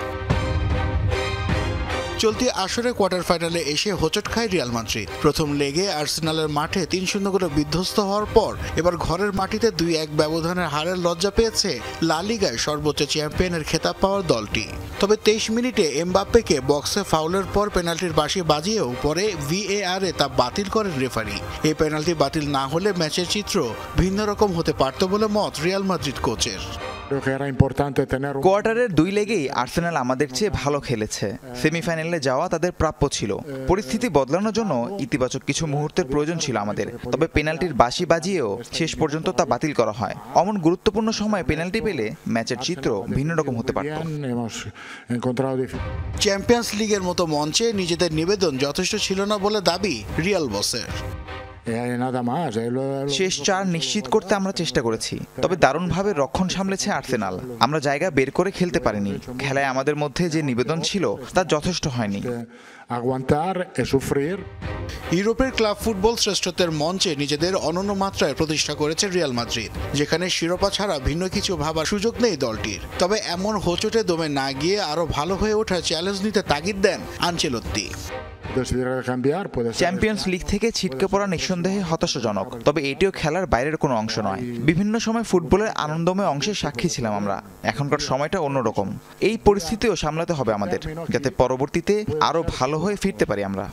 চলতি আসরে কোয়ার্টার ফাইনালে এসে হোঁচট খায় রিয়াল মাদ্রিদ। প্রথম লেগে আর্সেনালের মাঠে 3-0 গোলে বিধ্বস্ত হওয়ার পর এবার ঘরের মাটিতে 2-1 ব্যবধানের হারের লজ্জা পেয়েছে লা লিগায় সর্বোচ্চ চ্যাম্পিয়নের খেতাব পাওয়ার দলটি। তবে 23 মিনিটে এমবাপ্পেকে বক্সে ফাউলের পর পেনাল্টির বাঁশি বাজিয়েও পরে VAR-এ তা বাতিল করেন রেফারি। এই পেনাল্টি বাতিল না হলে ম্যাচের চিত্র ভিন্ন রকম হতে পারত বলে মত রিয়াল মাদ্রিদ কোচের। কোয়ার্টারের 2 লেগেই আর্সেনাল আমাদের চেয়ে ভালো খেলেছে। সেমিফাইনালে যাওয়া তাদের প্রাপ্য ছিল। পরিস্থিতি বদলানোর জন্য ইতিবাচক কিছু মুহূর্তের প্রয়োজন ছিল আমাদের। তবে পেনাল্টির বাঁশি বাজিয়েও শেষ পর্যন্ত তা বাতিল করা হয়। অমন গুরুত্বপূর্ণ সময়ে পেনাল্টি পেলে ম্যাচের চিত্র ভিন্ন রকম হতে পারত। চ্যাম্পিয়ন্স লিগের মতো মঞ্চে নিজেদের নিবেদন যথেষ্ট ছিল না বলে দাবি রিয়াল বসের। শেষ 4 নিশ্চিত করতে আমরা চেষ্টা করেছি, তবে দারুণভাবে রক্ষণ সামলেছে আর্সেনাল। আমরা জায়গা বের করে খেলতে পারিনি। খেলায় আমাদের মধ্যে যে নিবেদন ছিল তা যথেষ্ট হয়নি। ইউরোপের ক্লাব ফুটবল শ্রেষ্ঠত্বের মঞ্চে নিজেদের অনন্য মাত্রায় প্রতিষ্ঠা করেছে রিয়াল মাদ্রিদ, যেখানে শিরোপা ছাড়া ভিন্ন কিছু ভাবার সুযোগ নেই দলটির। তবে এমন হোঁচটে দমে না গিয়ে আরো ভালো হয়ে ওঠার চ্যালেঞ্জ নিতে তাগিদ দেন আনচেলত্তি। চ্যাম্পিয়ন্স লিগ থেকে ছিটকে পড়া নিঃসন্দেহে হতাশাজনক, তবে এটিও খেলার বাইরের কোনো অংশ নয়। বিভিন্ন সময় ফুটবলের আনন্দময় অংশের সাক্ষী ছিলাম আমরা। এখনকার সময়টা অন্যরকম। এই পরিস্থিতিও সামলাতে হবে আমাদের, যাতে পরবর্তীতে আরো ভালো হয়ে ফিরতে পারি আমরা।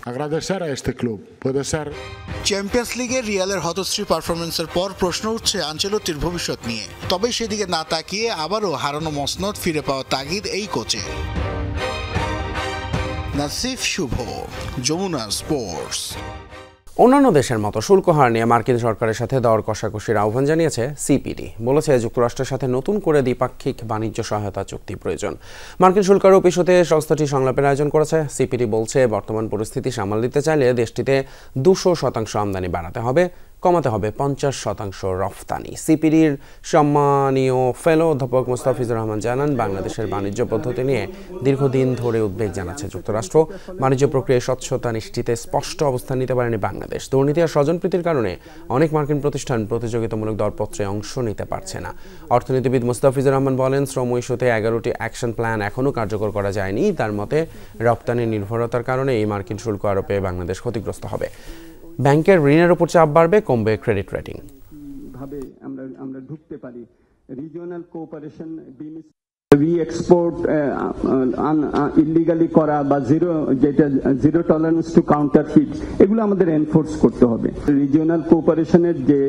চ্যাম্পিয়ন্স লিগে রিয়ালের হতশ্রী পারফরমেন্সের পর প্রশ্ন উঠছে আনচেলত্তির ভবিষ্যৎ নিয়ে। তবে সেদিকে না তাকিয়ে আবারও হারানো মসনদ ফিরে পাওয়া তাগিদ এই কোচে। নাসিফ শুভ, যমুনা স্পোর্টস। অন্যান্য দেশের মতো শুল্ক হার নিয়ে মার্কিন সরকারের সাথে দর কষাকষির আহ্বান জানিয়েছে সিপিডি। বলেছে যুক্তরাষ্ট্রের সাথে নতুন করে দ্বিপাক্ষিক বাণিজ্য সহায়তা চুক্তি প্রয়োজন। মার্কিন শুল্ক আরোপ ইস্যুতে সংস্থাটি সংলাপের আয়োজন করেছে। সিপিডি বলছে বর্তমান পরিস্থিতি সামাল দিতে চাইলে দেশটিতে 200% আমদানি বাড়াতে হবে, কমাতে হবে 50% রফতানি। সিপিডির সম্মানীয় ফেলো অধ্যাপক মুস্তাফিজুর রহমান জানান, বাংলাদেশের বাণিজ্য পদ্ধতি নিয়ে দীর্ঘদিন ধরে উদ্বেগ জানাচ্ছে যুক্তরাষ্ট্র। বাণিজ্য প্রক্রিয়ায় স্বচ্ছতা নিশ্চিতে স্পষ্ট অবস্থান নিতে পারেনি বাংলাদেশ। দুর্নীতি আর স্বজনপ্রীতির কারণে অনেক মার্কিন প্রতিষ্ঠান প্রতিযোগিতামূলক দরপত্রে অংশ নিতে পারছে না। অর্থনীতিবিদ মুস্তাফিজুর রহমান বলেন, শ্রম ইস্যুতে 11টি অ্যাকশন প্ল্যান এখনও কার্যকর করা যায়নি। তার মতে রপ্তানি নির্ভরতার কারণে এই মার্কিন শুল্ক আরোপে বাংলাদেশ ক্ষতিগ্রস্ত হবে। ব্যাংকের ঋণের উপর চাপ বাড়বে, কমবে ক্রেডিট রেটিং। ভাবে আমরা ঢুকতে পারি রিজিওনাল কোঅপারেশন রি-এক্সপোর্ট ইলিগালি করা বা জিরো টলারেন্স টু কাউন্টারফিট, এগুলো আমাদের এনফোর্স করতে হবে। রিজিওনাল কোঅপারেশনের যে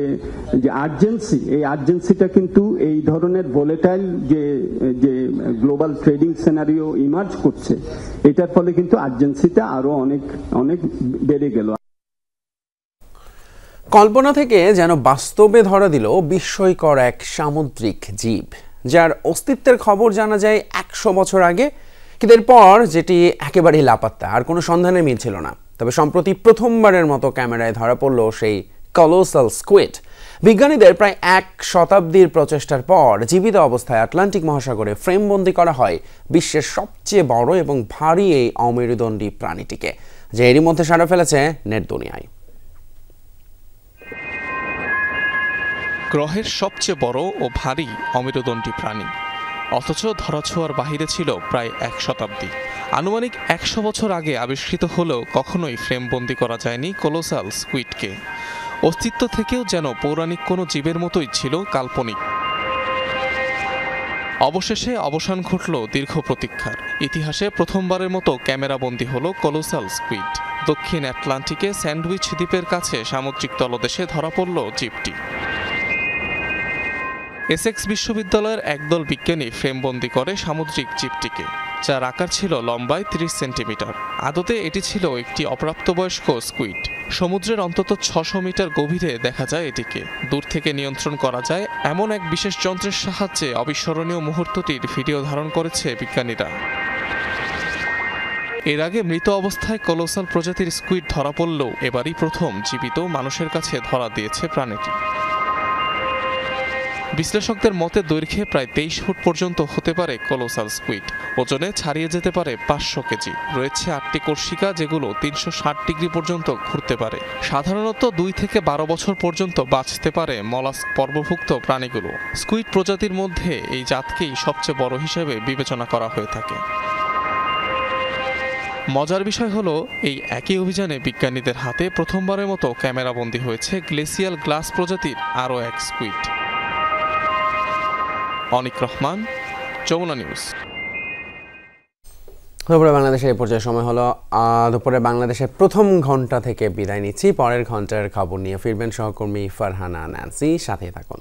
আর্জেন্সি, এই আর্জেন্সিটা কিন্তু এই ধরনের ভোলেটাইল যে গ্লোবাল ট্রেডিং সিনারিও ইমার্জ করছে, এটার ফলে কিন্তু আর্জেন্সিটা আরো অনেক বেড়ে গেল। কল্পনা থেকে যেন বাস্তবে ধরা দিল বিস্ময়কর এক সামুদ্রিক জীব, যার অস্তিত্বের খবর জানা যায় 100 বছর আগে, কিন্তু এরপর যেটি একেবারেই লাপাত্তা, আর কোনো সন্ধানের মিল ছিল না। তবে সম্প্রতি প্রথমবারের মতো ক্যামেরায় ধরা পড়ল সেই কলোসাল স্কুইড। বিজ্ঞানীদের প্রায় 1 শতাব্দীর প্রচেষ্টার পর জীবিত অবস্থায় আটলান্টিক মহাসাগরে ফ্রেমবন্দি করা হয় বিশ্বের সবচেয়ে বড় এবং ভারী এই অমেরুদণ্ডী প্রাণীটিকে, যে এরই মধ্যে সাড়া ফেলেছে নেট দুনিয়ায়। গ্রহের সবচেয়ে বড় ও ভারী অমেরুদণ্ডী প্রাণী, অথচ ধরাছোঁয়ার বাহিরে ছিল প্রায় 1 শতাব্দী। আনুমানিক 100 বছর আগে আবিষ্কৃত হলেও কখনোই ফ্রেমবন্দি করা যায়নি কলোসাল স্কুইডকে। অস্তিত্ব থেকেও যেন পৌরাণিক কোনো জীবের মতোই ছিল কাল্পনিক। অবশেষে অবসান ঘটল দীর্ঘ প্রতীক্ষার। ইতিহাসে প্রথমবারের মতো ক্যামেরাবন্দি হলো কলোসাল স্কুইড। দক্ষিণ আটলান্টিকে স্যান্ডউইচ দ্বীপের কাছে সামুদ্রিক তলদেশে ধরা পড়ল জীবটি। এসেক্স বিশ্ববিদ্যালয়ের একদল বিজ্ঞানী ফ্রেমবন্দি করে সামুদ্রিক জীবটিকে, যার আকার ছিল লম্বায় 30 সেন্টিমিটার। আদতে এটি ছিল একটি অপ্রাপ্তবয়স্ক স্কুইড। সমুদ্রের অন্তত 600 মিটার গভীরে দেখা যায় এটিকে। দূর থেকে নিয়ন্ত্রণ করা যায় এমন এক বিশেষ যন্ত্রের সাহায্যে অবিস্মরণীয় মুহূর্তটির ভিডিও ধারণ করেছে বিজ্ঞানীরা। এর আগে মৃত অবস্থায় কলোসাল প্রজাতির স্কুইড ধরা পড়লেও এবারই প্রথম জীবিত মানুষের কাছে ধরা দিয়েছে প্রাণীটি। বিশ্লেষকদের মতে দৈর্ঘ্যে প্রায় 23 ফুট পর্যন্ত হতে পারে কলোসাল স্কুইড। ওজনে ছাড়িয়ে যেতে পারে 500 কেজি। রয়েছে 8টি কোর্সিকা, যেগুলো 360 ডিগ্রি পর্যন্ত ঘুরতে পারে। সাধারণত 2 থেকে 12 বছর পর্যন্ত বাঁচতে পারে মলাস্ক পর্বভুক্ত প্রাণীগুলো। স্কুইড প্রজাতির মধ্যে এই জাতকেই সবচেয়ে বড় হিসেবে বিবেচনা করা হয়ে থাকে। মজার বিষয় হলো এই একই অভিযানে বিজ্ঞানীদের হাতে প্রথমবারের মতো ক্যামেরাবন্দী হয়েছে গ্লেসিয়াল গ্লাস প্রজাতির আরও এক স্কুইড। অনিক রহমান, যমুনা নিউজ। দুপুরে বাংলাদেশের এই পর্যায়ে সময় হলো দুপুরে বাংলাদেশের প্রথম ঘন্টা থেকে বিদায় নিচ্ছি। পরের ঘন্টার খবর নিয়ে ফিরবেন সহকর্মী ফারহানা ন্যান্সি, সাথে থাকুন।